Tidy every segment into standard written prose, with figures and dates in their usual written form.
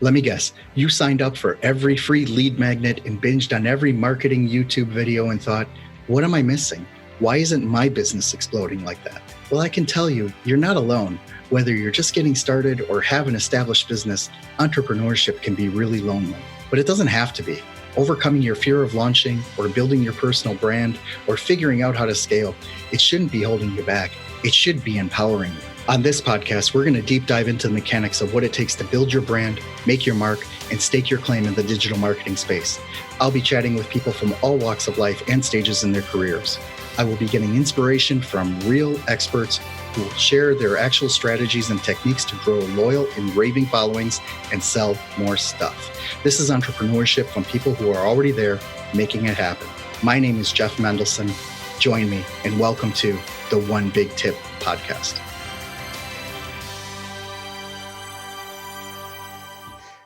Let me guess, you signed up for every free lead magnet and binged on every marketing YouTube video and thought, what am I missing? Why isn't my business exploding like that? Well, I can tell you, you're not alone. Whether you're just getting started or have an established business, entrepreneurship can be really lonely. But it doesn't have to be. Overcoming your fear of launching or building your personal brand or figuring out how to scale, it shouldn't be holding you back. It should be empowering you. On this podcast, we're going to deep dive into the mechanics of what it takes to build your brand, make your mark, and stake your claim in the digital marketing space. I'll be chatting with people from all walks of life and stages in their careers. I will be getting inspiration from real experts who will share their actual strategies and techniques to grow loyal and raving followings and sell more stuff. This is entrepreneurship from people who are already there making it happen. My name is Jeff Mendelson. Join me and welcome to the One Big Tip podcast.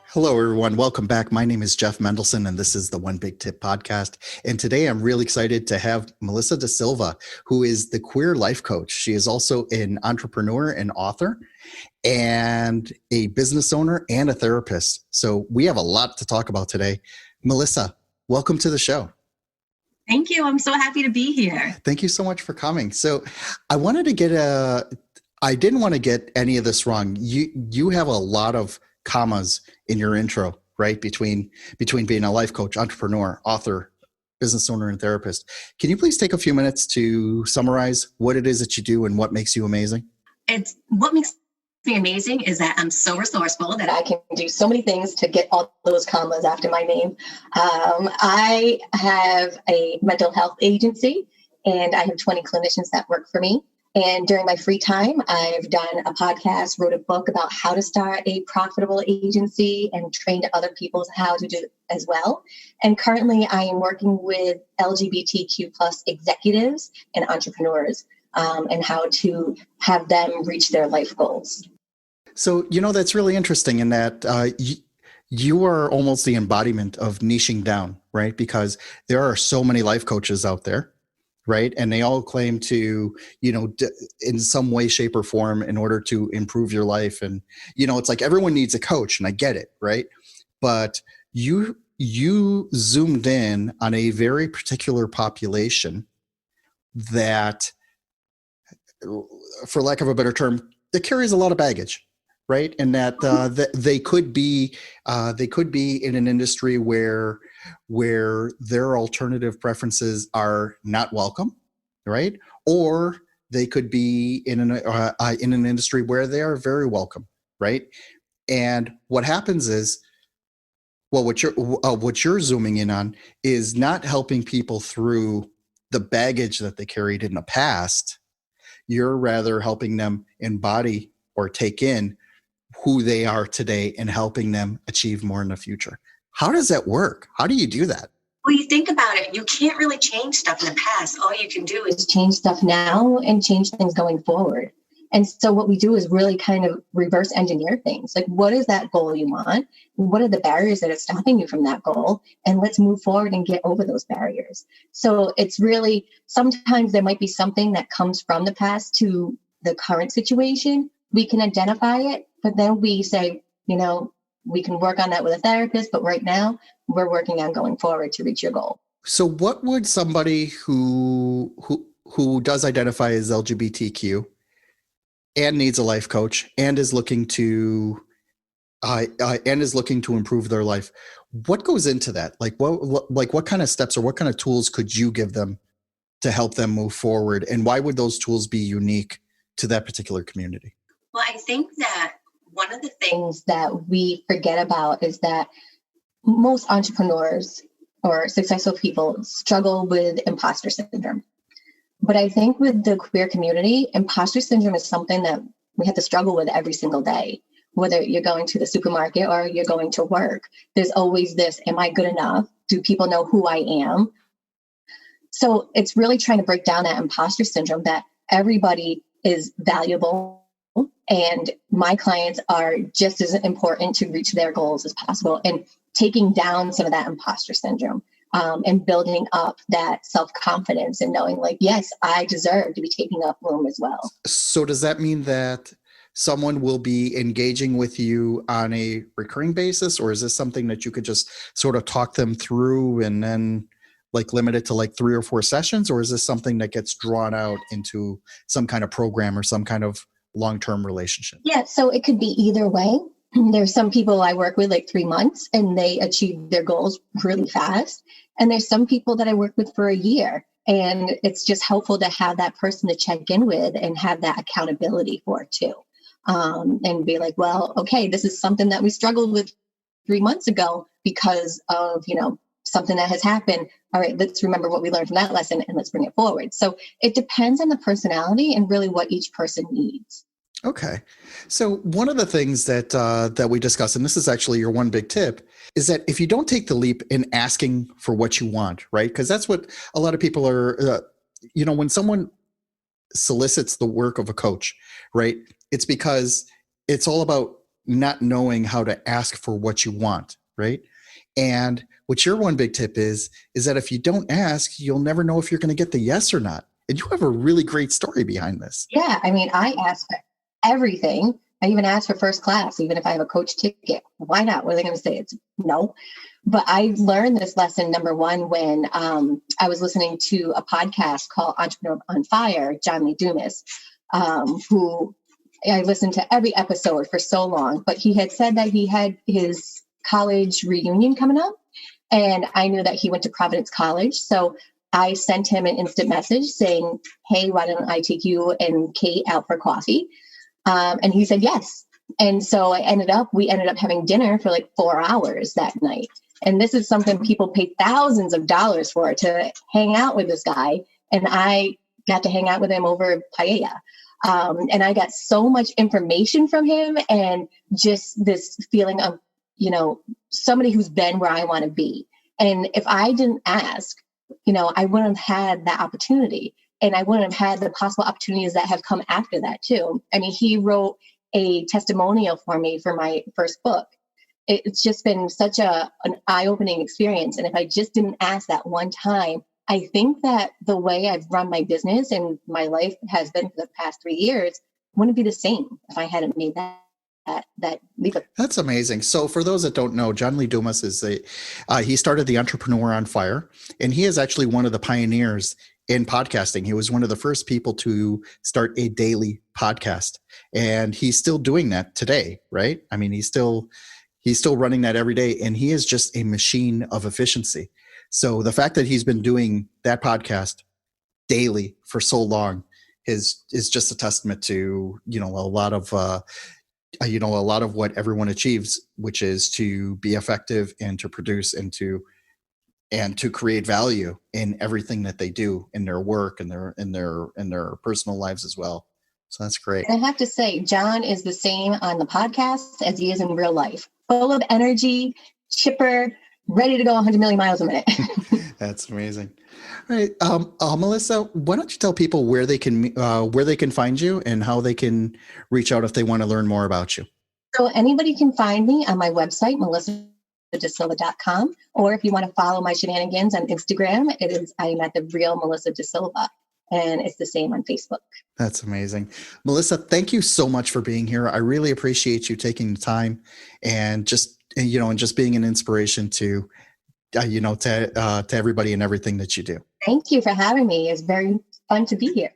Hello, everyone. Welcome back. My name is Jeff Mendelson, and this is the One Big Tip podcast. And today I'm really excited to have Melissa DaSilva, who is the queer life coach. She is also an entrepreneur and author and a business owner and a therapist. So we have a lot to talk about today. Melissa, welcome to the show. Thank you. I'm so happy to be here. Thank you so much for coming. So I wanted to I didn't want to get any of this wrong. You have a lot of commas in your intro, right? Between being a life coach, entrepreneur, author, business owner, and therapist. Can you please take a few minutes to summarize what it is that you do and what makes you amazing? What makes me amazing is that I'm so resourceful that I can do so many things to get all those commas after my name. I have a mental health agency and I have 20 clinicians that work for me. And during my free time, I've done a podcast, wrote a book about how to start a profitable agency and trained other people how to do it as well. And currently I am working with LGBTQ plus executives and entrepreneurs and how to have them reach their life goals. So, that's really interesting in that you are almost the embodiment of niching down, right? Because there are so many life coaches out there. Right. And they all claim to, in some way, shape or form in order to improve your life. And, it's like everyone needs a coach and I get it. Right. But you zoomed in on a very particular population that, for lack of a better term, that carries a lot of baggage. Right. And that they could be in an industry where their alternative preferences are not welcome, right? Or they could be in an industry where they are very welcome, right? And what happens is, what you're zooming in on is not helping people through the baggage that they carried in the past. You're rather helping them embody or take in who they are today and helping them achieve more in the future. How does that work? How do you do that? Well, you think about it, you can't really change stuff in the past. All you can do is change stuff now and change things going forward. And so what we do is really kind of reverse engineer things. Like, what is that goal you want? What are the barriers that are stopping you from that goal? And let's move forward and get over those barriers. So it's really, sometimes there might be something that comes from the past to the current situation. We can identify it, but then we say, we can work on that with a therapist, but right now we're working on going forward to reach your goal. So what would somebody who does identify as LGBTQ and needs a life coach and is looking to improve their life, what goes into that? What kind of steps or what kind of tools could you give them to help them move forward? And why would those tools be unique to that particular community? Well, I think that one of the things that we forget about is that most entrepreneurs or successful people struggle with imposter syndrome. But I think with the queer community, imposter syndrome is something that we have to struggle with every single day. Whether you're going to the supermarket or you're going to work, there's always this, am I good enough? Do people know who I am? So it's really trying to break down that imposter syndrome that everybody is valuable. And my clients are just as important to reach their goals as possible, and taking down some of that imposter syndrome and building up that self-confidence and knowing yes, I deserve to be taking up room as well. So does that mean that someone will be engaging with you on a recurring basis, or is this something that you could just sort of talk them through and then like limit it to like 3 or 4 sessions, or is this something that gets drawn out into some kind of program or some kind of long-term relationship? Yeah, so it could be either way. There's some people I work with like 3 months and they achieve their goals really fast. And there's some people that I work with for a year. And it's just helpful to have that person to check in with and have that accountability for too. And be like, well, okay, this is something that we struggled with 3 months ago because of, something that has happened. All right, let's remember what we learned from that lesson and let's bring it forward. So it depends on the personality and really what each person needs. Okay. So one of the things that we discuss, and this is actually your one big tip, is that if you don't take the leap in asking for what you want, right? Because that's what a lot of people are, when someone solicits the work of a coach, right? It's because it's all about not knowing how to ask for what you want, right? And what your one big tip is that if you don't ask, you'll never know if you're going to get the yes or not. And you have a really great story behind this. Yeah. I mean, I ask for everything. I even ask for first class, even if I have a coach ticket. Why not? What are they going to say? It's no. But I learned this lesson, number one, when I was listening to a podcast called Entrepreneur on Fire, John Lee Dumas, who I listened to every episode for so long. But he had said that he had his college reunion coming up. And I knew that he went to Providence College. So I sent him an instant message saying, hey, why don't I take you and Kate out for coffee? And he said yes. And so we ended up having dinner for like 4 hours that night. And this is something people pay thousands of dollars for, to hang out with this guy. And I got to hang out with him over paella. And I got so much information from him and just this feeling of, somebody who's been where I want to be. And if I didn't ask, I wouldn't have had that opportunity. And I wouldn't have had the possible opportunities that have come after that too. I mean, he wrote a testimonial for me for my first book. It's just been such an eye-opening experience. And if I just didn't ask that one time, I think that the way I've run my business and my life has been for the past 3 years wouldn't be the same if I hadn't made that leap. That's amazing. So for those that don't know, John Lee Dumas he started the Entrepreneur on Fire, and he is actually one of the pioneers in podcasting. He was one of the first people to start a daily podcast, and he's still doing that today, right? I mean, he's still running that every day, and he is just a machine of efficiency. So the fact that he's been doing that podcast daily for so long is just a testament to, a lot of what everyone achieves, which is to be effective and to produce and to create value in everything that they do in their work and in their personal lives as well. So that's great. And I have to say, John is the same on the podcast as he is in real life. Full of energy, chipper, ready to go 100 million miles a minute. That's amazing. All right, Melissa, why don't you tell people where they can find you and how they can reach out if they want to learn more about you? So anybody can find me on my website, DaSilva.com, or if you want to follow my shenanigans on Instagram, I am at the real Melissa DaSilva, and it's the same on Facebook. That's amazing. Melissa, thank you so much for being here. I really appreciate you taking the time and just being an inspiration to everybody and everything that you do. Thank you for having me. It's very fun to be here.